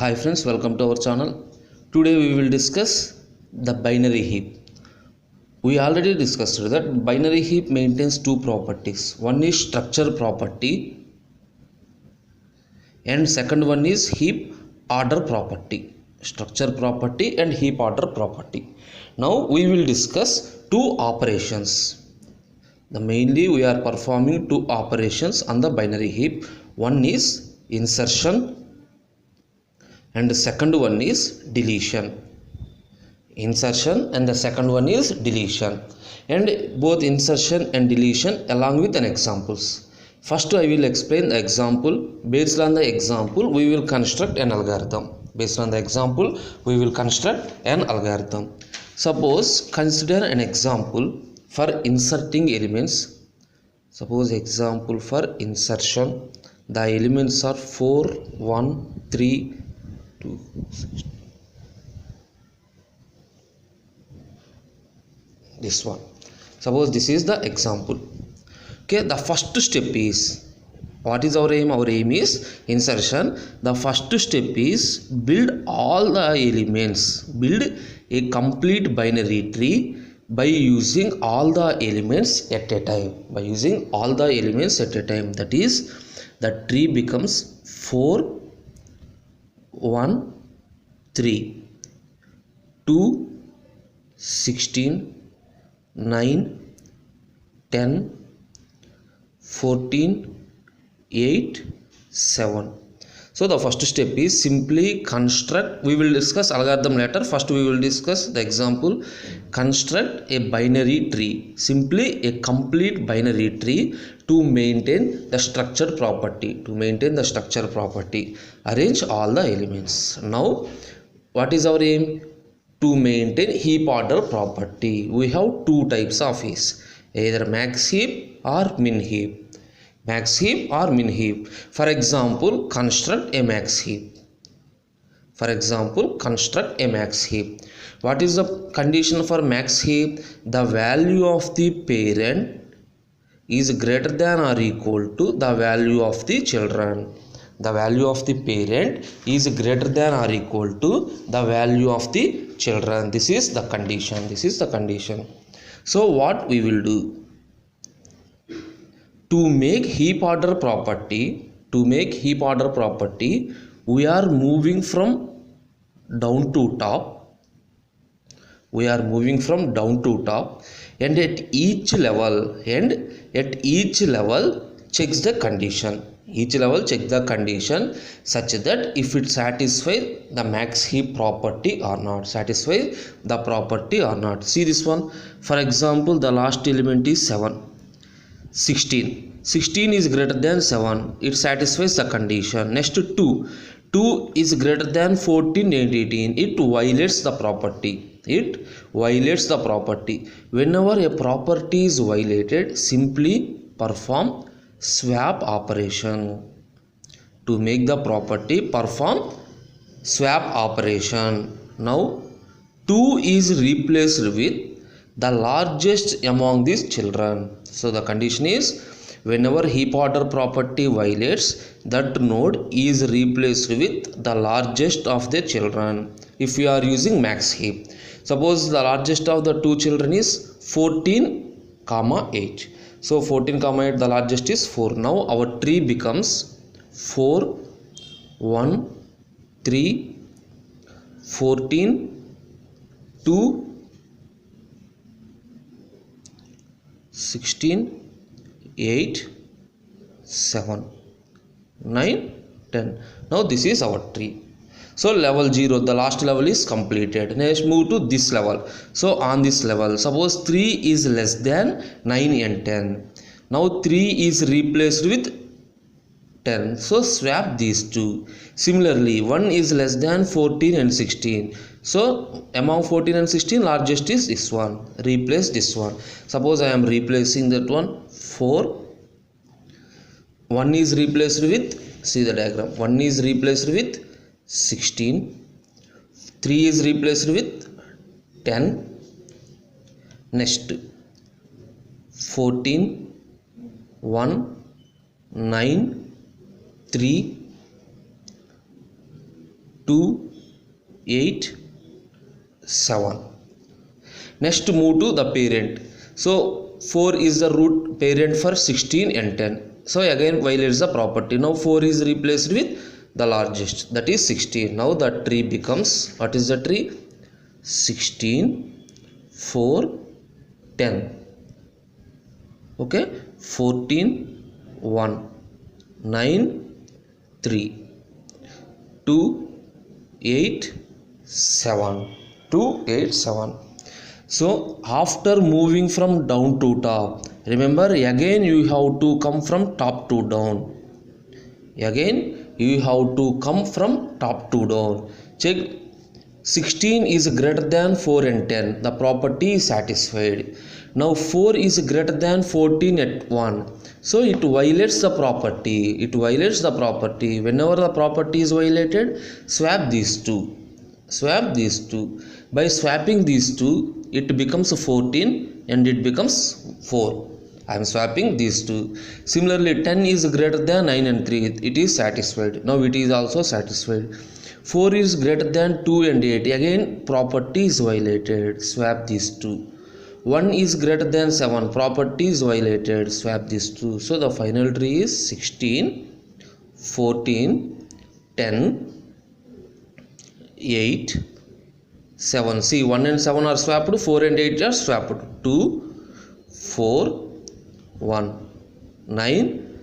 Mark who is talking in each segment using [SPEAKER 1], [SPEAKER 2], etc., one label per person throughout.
[SPEAKER 1] Hi friends, welcome to our channel. Today we will discuss the binary heap. We already discussed that binary heap maintains two properties. One is structure property and second one is heap order property. Structure property and heap order property. Now we will discuss two operations. Mainly we are performing two operations on the binary heap. One is insertion and the second one is deletion. Insertion and the second one is deletion, and both insertion and deletion along with an examples. First I will explain the example. Based on the example we will construct an algorithm. Suppose consider an example for inserting elements. Suppose example for insertion. The elements are 4, 1, 3, 2, 6. This one. Suppose this is the example. Okay, the first step is, what is our aim? Our aim is insertion. The first step is build all the elements. Build a complete binary tree by using all the elements at a time. That is, the tree becomes 4, 1, 3, 2, 16, 9, 10, 14, 8, 7. So the first step is simply construct. We will discuss algorithm later. First we will discuss the example. Construct a binary tree. Simply a complete binary tree to maintain the structure property. Arrange all the elements. Now what is our aim? To maintain heap order property. We have two types of heaps, either max heap or min heap. For example, construct a max heap. What is the condition for max heap? The value of the parent is greater than or equal to the value of the children. The value of the parent is greater than or equal to the value of the children. This is the condition. So what we will do? To make heap order property, we are moving from down to top. And at each level checks the condition. Such that if it satisfies the max heap property or not. See this one. For example, the last element is 7. 16 is greater than 7. It satisfies the condition. Next 2 is greater than 14 and 18. It violates the property. Whenever a property is violated, simply perform swap operation. To make the property, perform swap operation. Now 2 is replaced with the largest among these children. So the condition is, whenever heap order property violates, that node is replaced with the largest of the children. If we are using max heap, suppose the largest of the two children is 14, 8. So 14, 8, the largest is 4. Now our tree becomes 4, 1, 3, 14, 2, 16, 8, 7, 9, 10. Now this is our tree. So level 0, the last level is completed. Next move to this level. So on this level, suppose 3 is less than 9 and 10. Now 3 is replaced with 10. So swap these two. Similarly, 1 is less than 14 and 16. So among 14 and 16, largest is this one. Replace this one. Suppose I am replacing that one. 4. 1 is replaced with, see the diagram. 1 is replaced with 16. 3 is replaced with 10. Next 14, 1, 9, 3, 2, 8, 7. Next move to the parent. So 4 is the root parent for 16 and 10. So again violates the property. Now 4 is replaced with the largest, that is 16. Now the tree becomes, what is the tree? 16, 4, 10. Okay, 14, 1, 9, 3, 2, 8, 7. 2, 8, 7. So after moving from down to top, remember again you have to come from top to down. Again you have to come from top to down. Check, 16 is greater than 4 and 10. The property is satisfied. Now 4 is greater than 14 at 1. So it violates the property. It violates the property. Whenever the property is violated, swap these two. Swap these two. By swapping these two, it becomes 14 and it becomes 4. I am swapping these two. Similarly, 10 is greater than 9 and 3. It is satisfied. Now it is also satisfied. 4 is greater than 2 and 8. Again, property is violated. Swap these two. 1 is greater than 7. Property is violated. Swap these two. So the final tree is 16, 14, 10, 8, 7. See, 1 and 7 are swapped. 4 and 8 are swapped. 2, 4, 1, 9,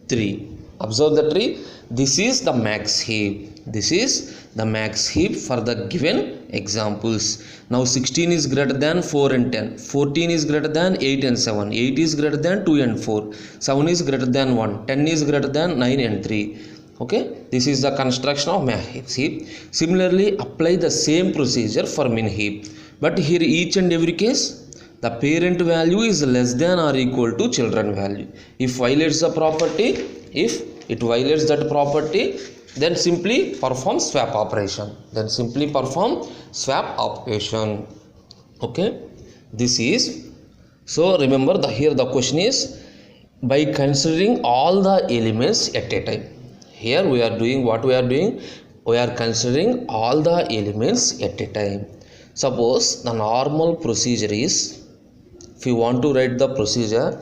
[SPEAKER 1] 3. Observe the tree. This is the max heap. This is the max heap for the given examples. Now 16 is greater than 4 and 10. 14 is greater than 8 and 7. 8 is greater than 2 and 4. 7 is greater than 1. 10 is greater than 9 and 3. Okay, this is the construction of max heap. Similarly, apply the same procedure for min heap. But here each and every case, the parent value is less than or equal to children value. If violates the property, if it violates that property, then simply perform swap operation. Then simply perform swap operation. Okay, this is, so remember here the question is by considering all the elements at a time. Here we are doing what we are doing. We are considering all the elements at a time. Suppose the normal procedure is, if you want to write the procedure,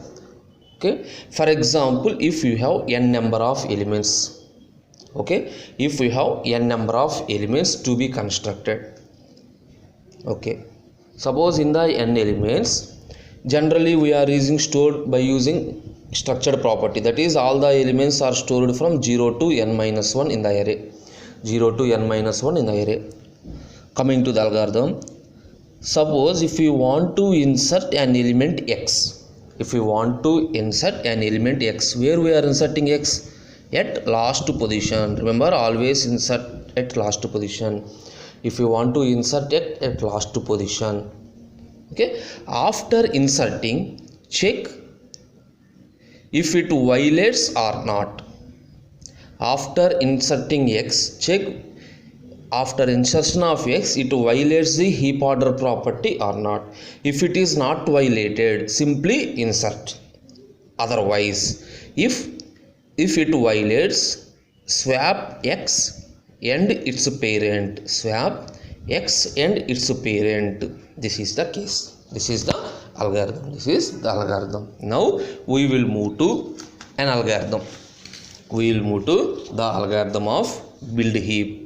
[SPEAKER 1] okay, for example, if you have n number of elements, okay, if we have n number of elements to be constructed, okay, suppose in the n elements, generally we are stored by using structured property, that is all the elements are stored from 0 to n minus 1 in the array. 0 to n minus 1 in the array. Coming to the algorithm, suppose if you want to insert an element x, if you want to insert an element x, where we are inserting x? At last position. Remember, always insert at last position. If you want to insert it at last position, okay, after inserting, check if it violates or not. After inserting x, check after insertion of x, it violates the heap order property or not. If it is not violated, simply insert. Otherwise, if it violates, swap x and its parent. Swap x and its parent. This is the case. This is the algorithm. This is the algorithm. Now we will move to an algorithm. We will move to the algorithm of build heap.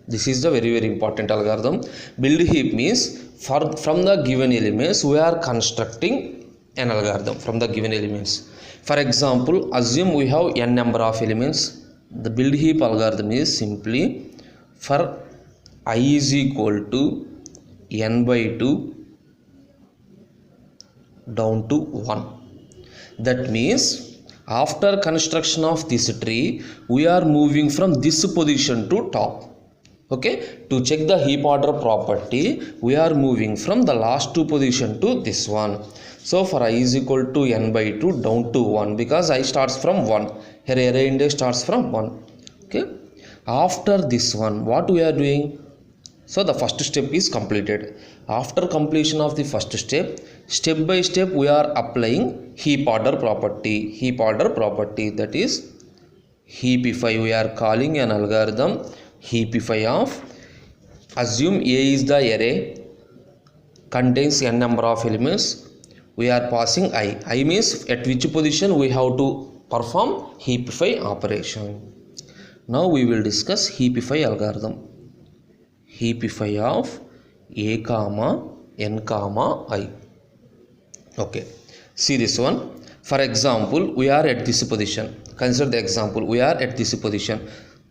[SPEAKER 1] This is the very important algorithm. Build heap means from the given elements we are constructing an algorithm from the given elements. For example, assume we have n number of elements. The build heap algorithm is simply for I is equal to n by 2 down to 1. That means after construction of this tree, we are moving from this position to top. Okay, to check the heap order property, we are moving from the last two position to this one. So for I is equal to n by 2 down to 1, because I starts from 1. Here array index starts from 1. Okay, after this one, what we are doing? So the first step is completed. After completion of the first step, step by step we are applying heap order property, that is heapify. We are calling an algorithm heapify of, assume A is the array contains n number of elements, we are passing I means at which position we have to perform heapify operation. Now we will discuss heapify algorithm. Heapify of A comma n comma I. Okay, see this one. For example, we are at this position. Consider the example. We are at this position.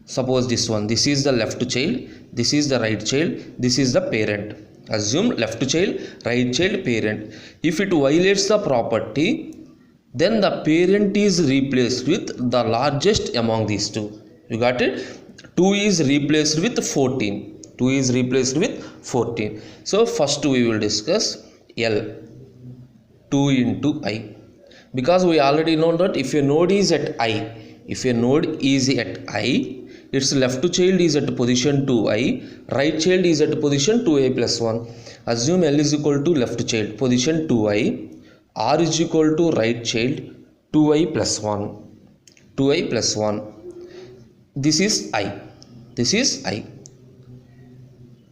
[SPEAKER 1] Suppose this one. This is the left child. This is the right child. This is the parent. Assume left child, right child, parent. If it violates the property, then the parent is replaced with the largest among these two. You got it? 2 is replaced with 14. 2 is replaced with 14. So first we will discuss L. 2 into I. Because we already know that if a node is at I, its left child is at position 2i, right child is at position 2i plus 1. Assume L is equal to left child, position 2i, R is equal to right child, 2i plus 1. 2i plus 1. This is I.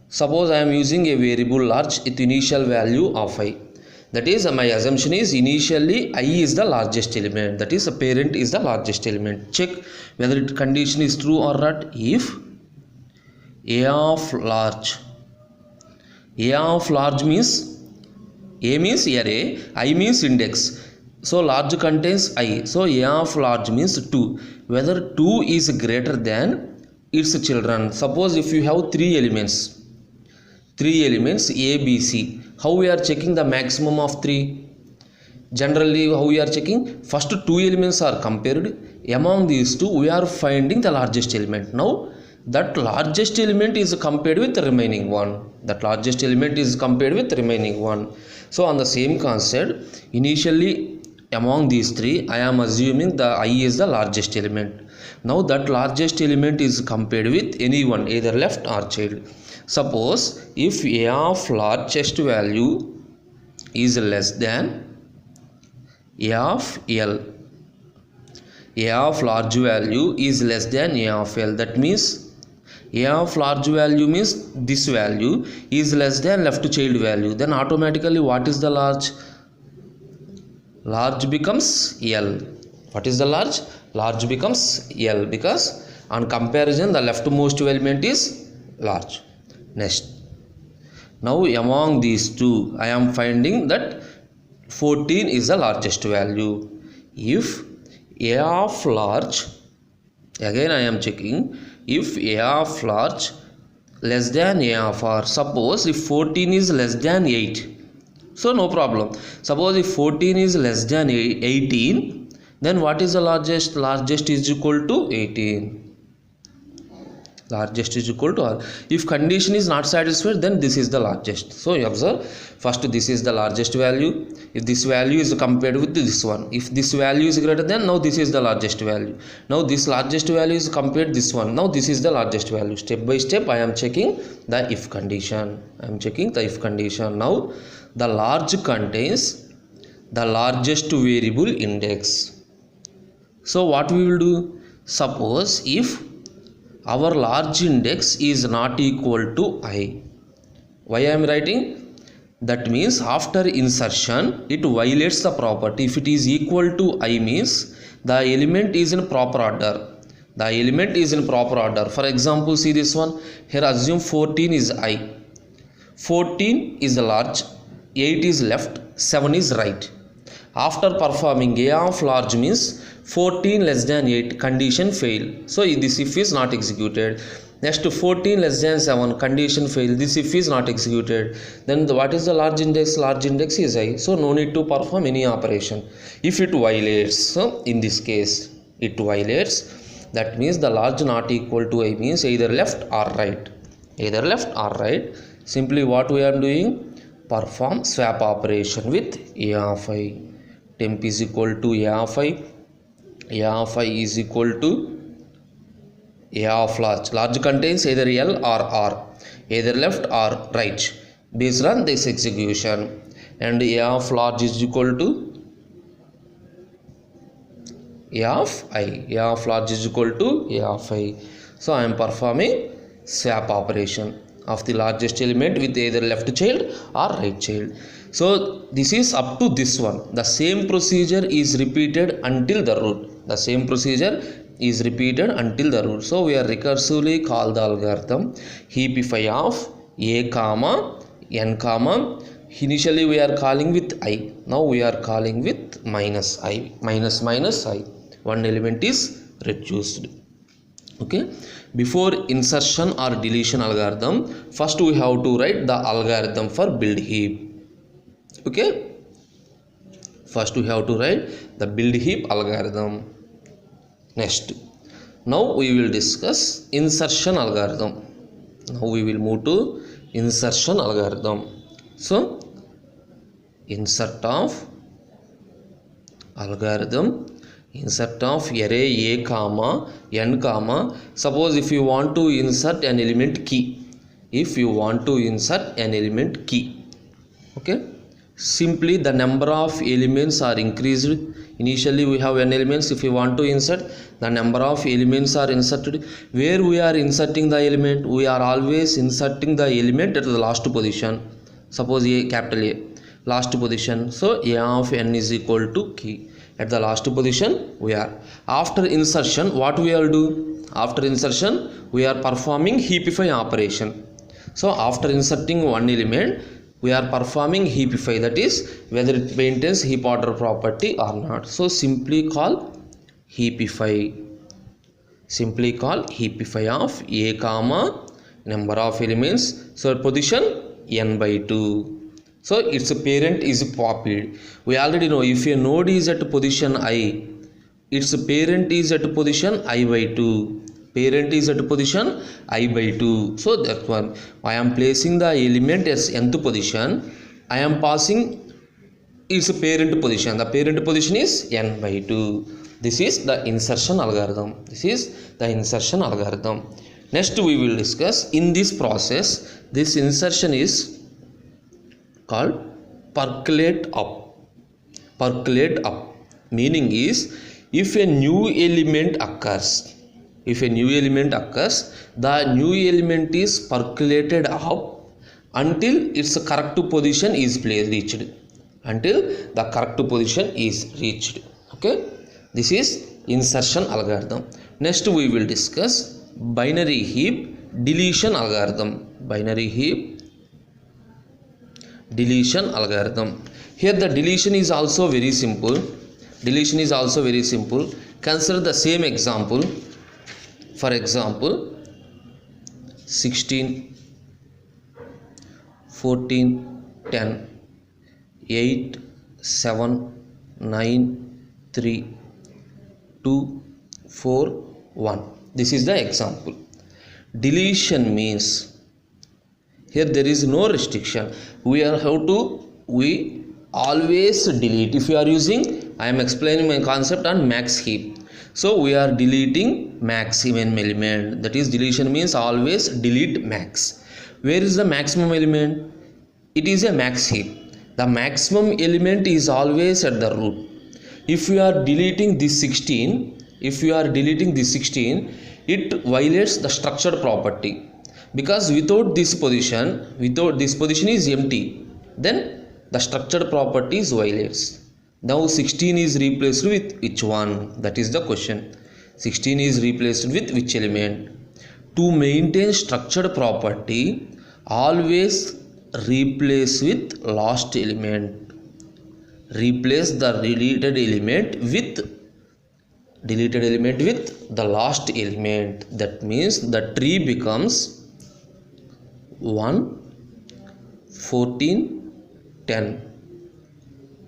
[SPEAKER 1] Suppose I am using a variable large with initial value of I. That is, my assumption is initially I is the largest element. That is, the parent is the largest element. Check whether the condition is true or not. If A of large means A means array, I means index. So large contains I. So A of large means 2. Whether 2 is greater than its children. Suppose if you have three elements A, B, C. How we are checking the maximum of 3? Generally, how we are checking? First 2 elements are compared. Among these two, we are finding the largest element. Now, that largest element is compared with the remaining one. So, on the same concept, initially among these three, I am assuming the I is the largest element. Now, that largest element is compared with anyone, either left or child. Suppose if A of largest value is less than A of L, A of large value is less than A of L. That means A of large value means this value is less than left child value. Then automatically what is the large? Large becomes L. What is the large? Large becomes L, because on comparison the leftmost element is large. Next, now among these two I am finding that 14 is the largest value. If A of large, again I am checking, if A of large less than A of R. Suppose if 14 is less than 8, so no problem. Suppose if 14 is less than 18, then what is the largest? Largest is equal to 18. Largest is equal to R. If condition is not satisfied, then this is the largest. So you observe, first this is the largest value. If this value is compared with this one, if this value is greater than, now this is the largest value. Now this largest value is compared this one. Now this is the largest value. Step by step I am checking the if condition. Now the large contains the largest variable index. So what we will do? Suppose if our large index is not equal to I. Why I am writing? That means after insertion it violates the property. If it is equal to I means the element is in proper order. For example, see this one. Here assume 14 is I. 14 is the large, 8 is left, 7 is right. After performing A of large means 14 less than 8, condition fail. So this if is not executed. Next 14 less than 7, condition fail. This if is not executed. Then what is the large index? Large index is I. So no need to perform any operation. If it violates, so in this case it violates, that means the large not equal to I means either left or right. Simply what we are doing? Perform swap operation with A of I. Temp is equal to A of I. A of I is equal to A of large. Large contains either L or R, either left or right, based on this execution. And A of large is equal to A of I. A of large is equal to A of I. So I am performing swap operation of the largest element with either left child or right child. So this is up to this one. The same procedure is repeated until the root. The same procedure is repeated until the root. So we are recursively call the algorithm heapify of A comma n comma. Initially we are calling with I. Now we are calling with minus I. Minus I. One element is reduced. Okay. Before insertion or deletion algorithm, first we have to write the algorithm for build heap. Okay. First we have to write the build heap algorithm. Next. Now we will discuss insertion algorithm. Now we will move to insertion algorithm. So insert of algorithm, insert of array A comma n comma. Suppose if you want to insert an element key, if you want to insert an element key, okay, simply the number of elements are increased. Initially we have n elements. If you want to insert, the number of elements are inserted. Where we are inserting the element, we are always inserting the element at the last position. Suppose A, capital A, last position. So A of n is equal to key. At the last position we are. After insertion, what we will do? After insertion we are performing heapify operation. So after inserting one element, we are performing heapify, that is whether it maintains heap order property or not. So simply call heapify. Simply call heapify of A comma number of elements. So position n by 2. So its parent is copied. We already know if a node is at position I, its parent is at position I by 2. Parent is at position I by 2. So that one, I am placing the element as nth position. I am passing its parent position. The parent position is n by 2. This is the insertion algorithm. This is the insertion algorithm. Next we will discuss in this process. This insertion is called percolate up. Percolate up meaning is if a new element occurs, if a new element occurs, the new element is percolated up until its correct position is reached. Until the correct position is reached. Okay. This is insertion algorithm. Next we will discuss binary heap deletion algorithm. Binary heap deletion algorithm. Here the deletion is also very simple. Deletion is also very simple. Consider the same example. For example, 16, 14, 10, 8, 7, 9, 3, 2, 4, 1. This is the example. Deletion means here there is no restriction. We always delete. If you are using, I am explaining my concept on max heap. So we are deleting maximum element. That is, deletion means always delete max. Where is the maximum element? It is a max heap. The maximum element is always at the root. If you are deleting this 16, it violates the structured property. Because without this position is empty, then the structured property is violates. Now 16 is replaced with which one? That is the question. 16 is replaced with which element? To maintain structured property, always replace with last element. Replace the deleted element with the last element. That means the tree becomes 1, 14, 10,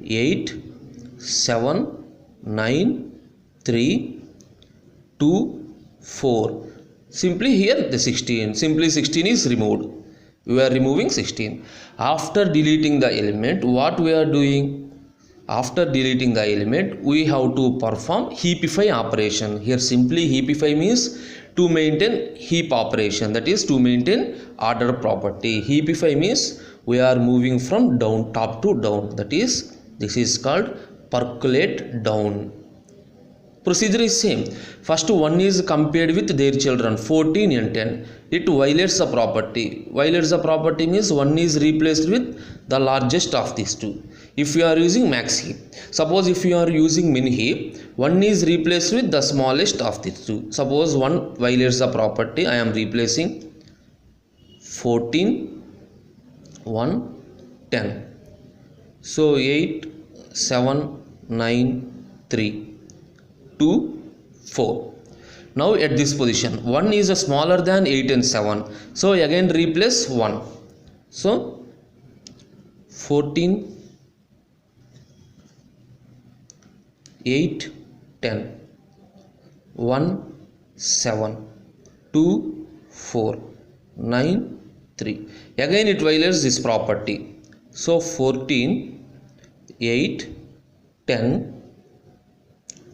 [SPEAKER 1] 8, 7, 9, 3, 2, 4. Simply here the 16. Simply 16 is removed. We are removing 16. After deleting the element, what we are doing? After deleting the element, we have to perform heapify operation. Here simply heapify means to maintain heap operation. That is to maintain order property. Heapify means we are moving from down, top to down. That is, this is called percolate down. Procedure is same. First one is compared with their children 14 and 10. It violates the property. Violates the property means one is replaced with the largest of these two. If you are using max heap, suppose if you are using min heap, one is replaced with the smallest of these two. Suppose one violates the property. I am replacing 14, 1, 10. So 8, 7, 9, 3, 2, 4. Now at this position, 1 is smaller than 8 and 7. So again replace 1. So 14, 8, 10, 1, 7, 2, 4, 9, 3. Again it violates this property. So 14, 8, 10,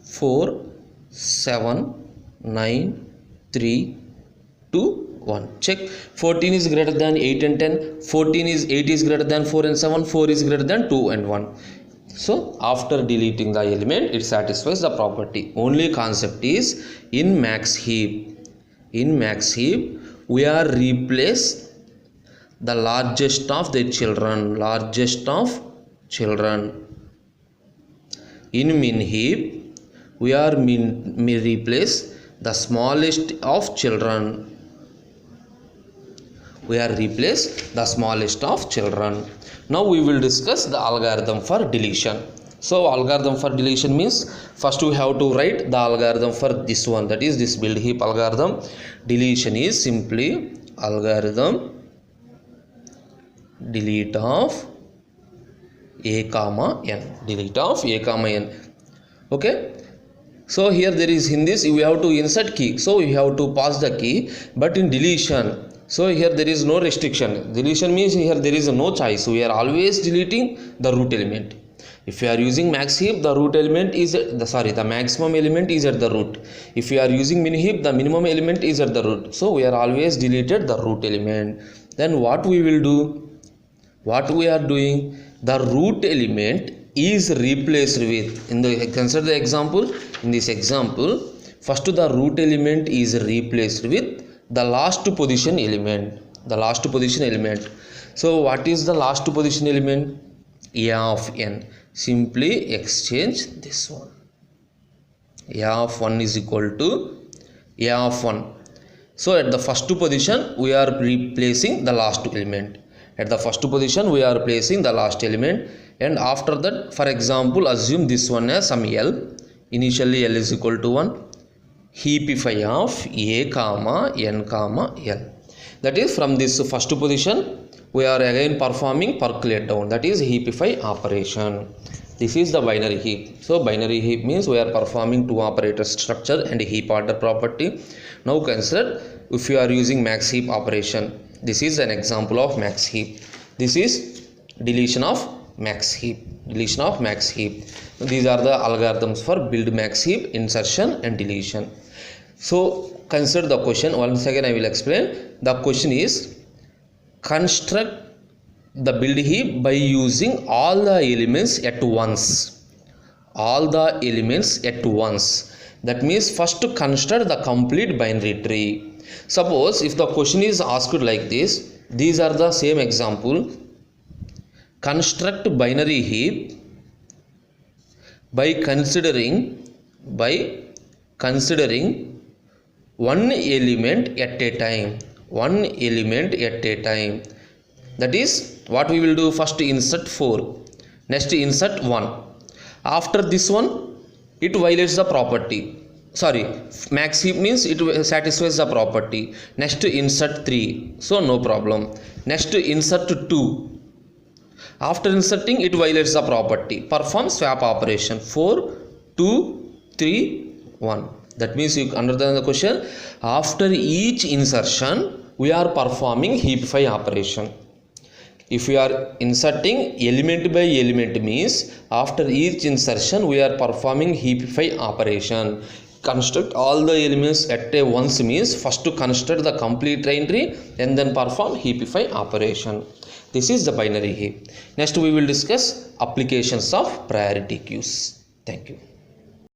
[SPEAKER 1] 4, 7, 9, 3, 2, 1. Check. 14 is greater than 8 and 10. 14 is 8 is greater than 4 and 7. 4 is greater than 2 and 1. So after deleting the element, it satisfies the property. Only concept is in max heap. In max heap, we are replace the largest of the children. Largest of children. In min heap, we are replace the smallest of children. We are replace the smallest of children. Now we will discuss the algorithm for deletion. So algorithm for deletion means first we have to write the algorithm for this one, that is this build heap algorithm. Deletion is simply algorithm delete of a comma n. Delete of a comma n. Okay. So here there is in this we have to insert key. So we have to pass the key. But in deletion, so here there is no restriction. Deletion means here there is no choice. We are always deleting the root element. If you are using max heap, the root element is the maximum element is at the root. If you are using min heap, the minimum element is at the root. So we are always deleted the root element. Then what we will do? What we are doing? The root element is replaced with, consider the example. In this example, first the root element is replaced with the last position element. The last position element. So what is the last position element? A of n. Simply exchange this one. A of 1 is equal to A of 1. So at the first position we are replacing the last element. At the first position we are placing the last element, and after that, for example, assume this one as some L. Initially L is equal to 1. Heapify of A comma n comma L. That is from this first position we are again performing percolate down, that is heapify operation. This is the binary heap. So binary heap means we are performing two operator structure and heap order property. Now consider if you are using max heap operation. This is an example of max heap. This is deletion of max heap. Deletion of max heap. These are the algorithms for build max heap, insertion and deletion. So consider the question. Once again I will explain. The question is, construct the build heap by using all the elements at once. All the elements at once. That means first to construct the complete binary tree. Suppose if the question is asked like this, these are the same example. Construct binary heap by considering one element at a time. One element at a time. That is what we will do. First insert 4. Next insert 1. After this one, it violates the property. Sorry, max heap means it satisfies the property. Next insert 3. So no problem. Next insert 2. After inserting, it violates the property. Perform swap operation. 4, 2, 3, 1. That means you understand the question. After each insertion, we are performing heapify operation. If we are inserting element by element means after each insertion we are performing heapify operation. Construct all the elements at a once means first to construct the complete train tree and then perform heapify operation. This is the binary heap. Next we will discuss applications of priority queues. Thank you.